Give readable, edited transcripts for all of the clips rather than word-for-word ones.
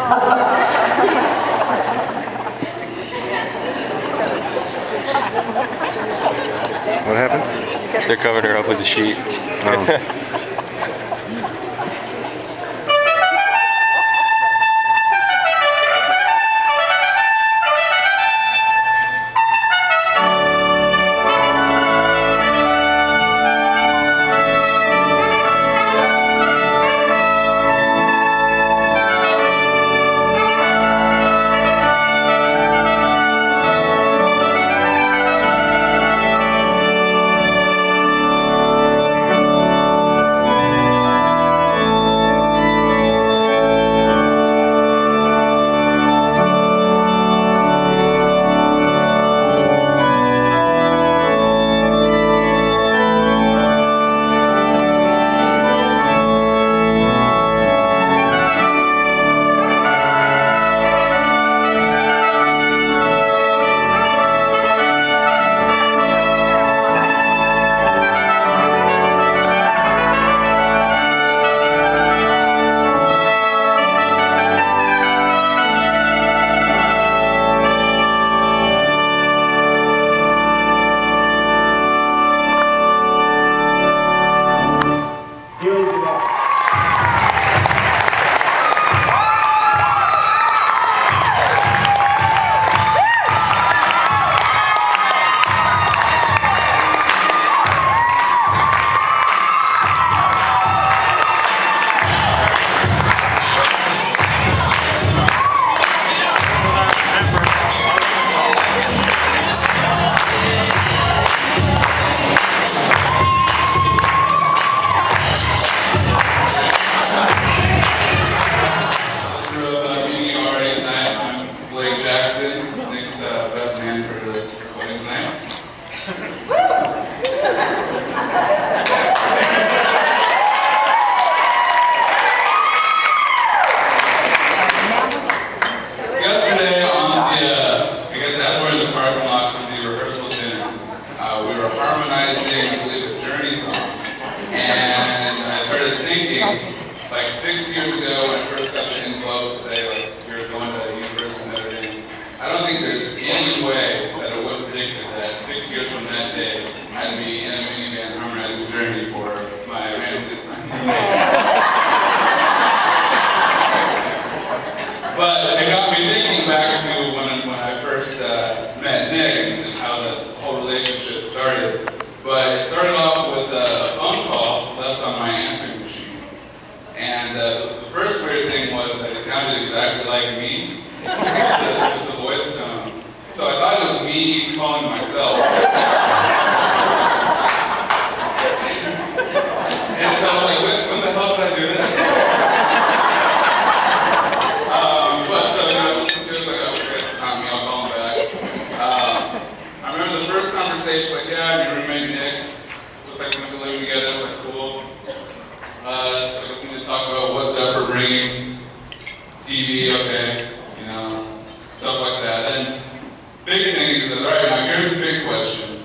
What happened? They covered her up with a sheet. Oh. Like 6 years ago, when I first got the info to say, like, you're going to University of Notre Dame, I don't think there's any way that I would have predicted that 6 years from that day, I'd be in a minivan harmonizing journey for my random design. But it got me thinking back to when I first met Nick and how the whole relationship started. But it started off with a phone call left on my answering machine. And the first weird thing was that it sounded exactly like me, just the voice tone. So I thought it was me calling myself. And so I was like, when the hell did I do this? But so, you know, I listened to it, like, oh, I guess it's not me, I'll call him back. I remember the first conversation, like, yeah, I'm your roommate, Nick. Looks like we're going to be living together. I was like, cool. So I guess we need to talk about what's up for bringing TV, okay, you know, stuff like that. And big thing is that, all right, now here's the big question.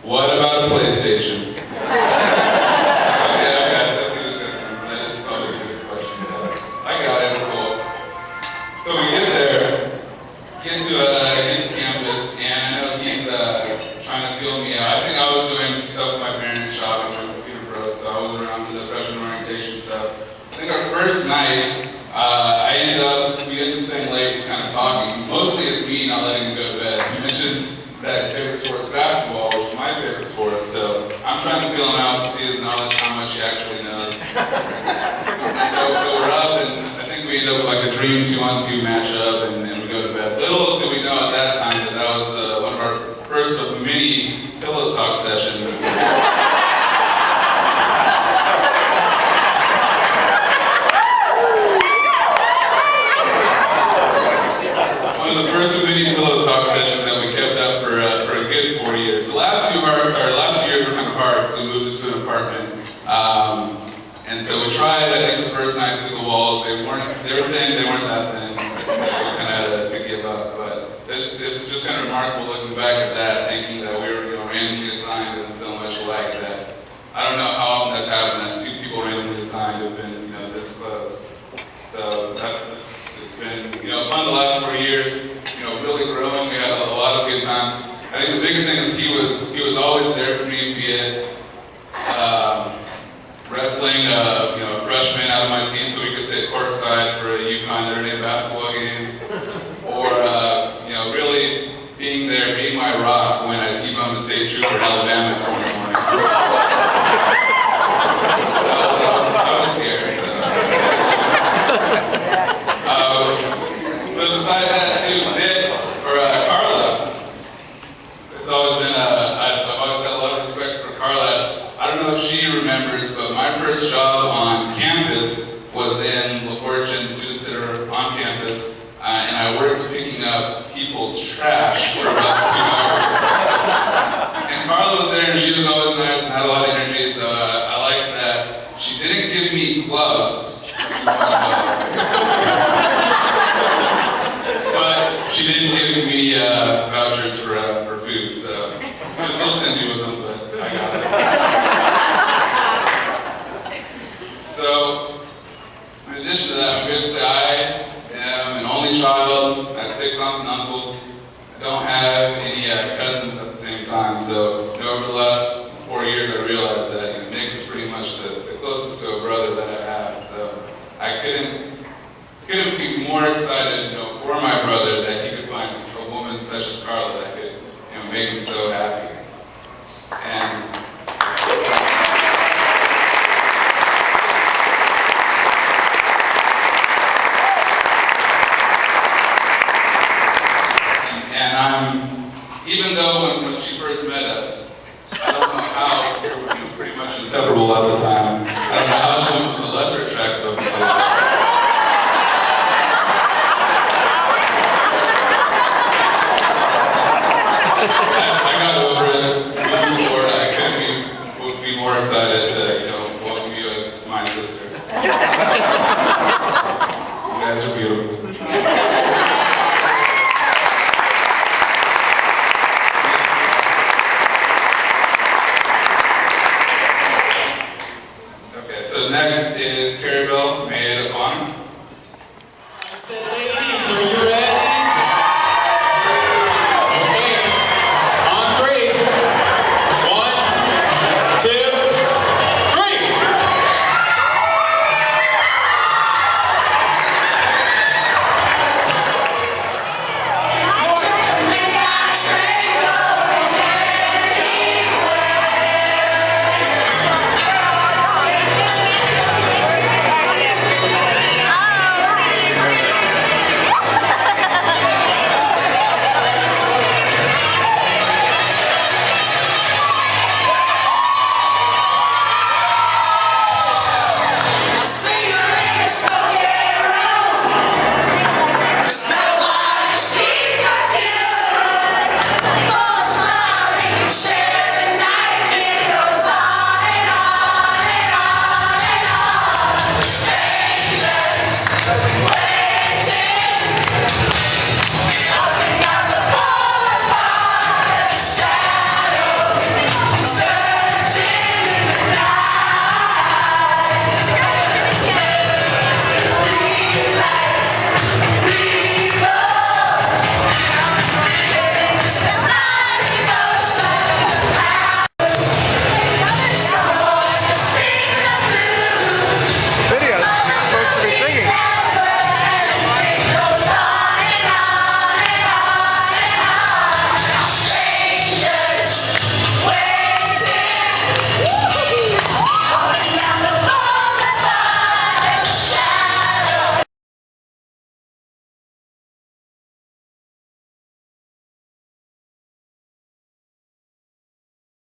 What about a PlayStation? Okay, so let's see this guy's number. That is probably the biggest question. So I got it, cool. So we get there, get to campus, and I know he's trying to feel me out. I think I was doing stuff with my parents, shopping, so I was around for the freshman orientation stuff. I think our first night, we ended up staying late, just kind of talking. Mostly it's me not letting him go to bed. He mentions that his favorite sport is basketball, which is my favorite sport, so I'm trying to feel him out and see his knowledge, how much he actually knows. And so we're up, and I think we end up with like a dream 2-on-2 matchup, and we go to bed. Little did we know at that time that that was one of our first of many pillow talk sessions. One of the first of many pillow talk sessions that we kept up for a good 4 years. The last 2 years were kind of hard because we moved into an apartment. And so we tried, I think the first night through the walls, they were thin, they weren't that thin. We kind of had to give up. But it's just kind of remarkable looking back at that, thinking that we were randomly assigned and so much alike that I don't know how often that's happened that 2 people randomly assigned have been this close. So it's been fun the last 4 years. Really growing. We had a lot of good times. I think the biggest thing is he was always there for me, be it wrestling a freshman out of my seat so we could sit courtside for a UConn Notre Dame basketball game, or really being there, being my rock when I T-boned the state trooper in Alabama at 4 in the morning. I was scared. But besides that too, Karla, it's always been I've always had a lot of respect for Karla. I don't know if she remembers, but my first job on campus was in LaForge and Student Center on campus, and I worked picking up people's trash for about 2 hours. And Karla was there, and she was always nice and had a lot of energy, so I liked that. She didn't give me gloves, but she didn't give me vouchers for food, so she was a little stingy with them, but I got it. So, in addition to that, basically I am an only child. I have 6 aunts and uncles. I don't have any cousins at the same time, so over the last 4 years I realized that Nick is pretty much the closest to a brother that I have. So I couldn't be more excited for my brother that he could find a woman such as Karla that could make him so happy. Even though when she first met us, I don't know how, we were pretty much inseparable at the time. I don't know how she went from the lesser attractive of the two. I got over it. Moving forward, I couldn't be more excited to welcome you as my sister. You guys are beautiful. Next is May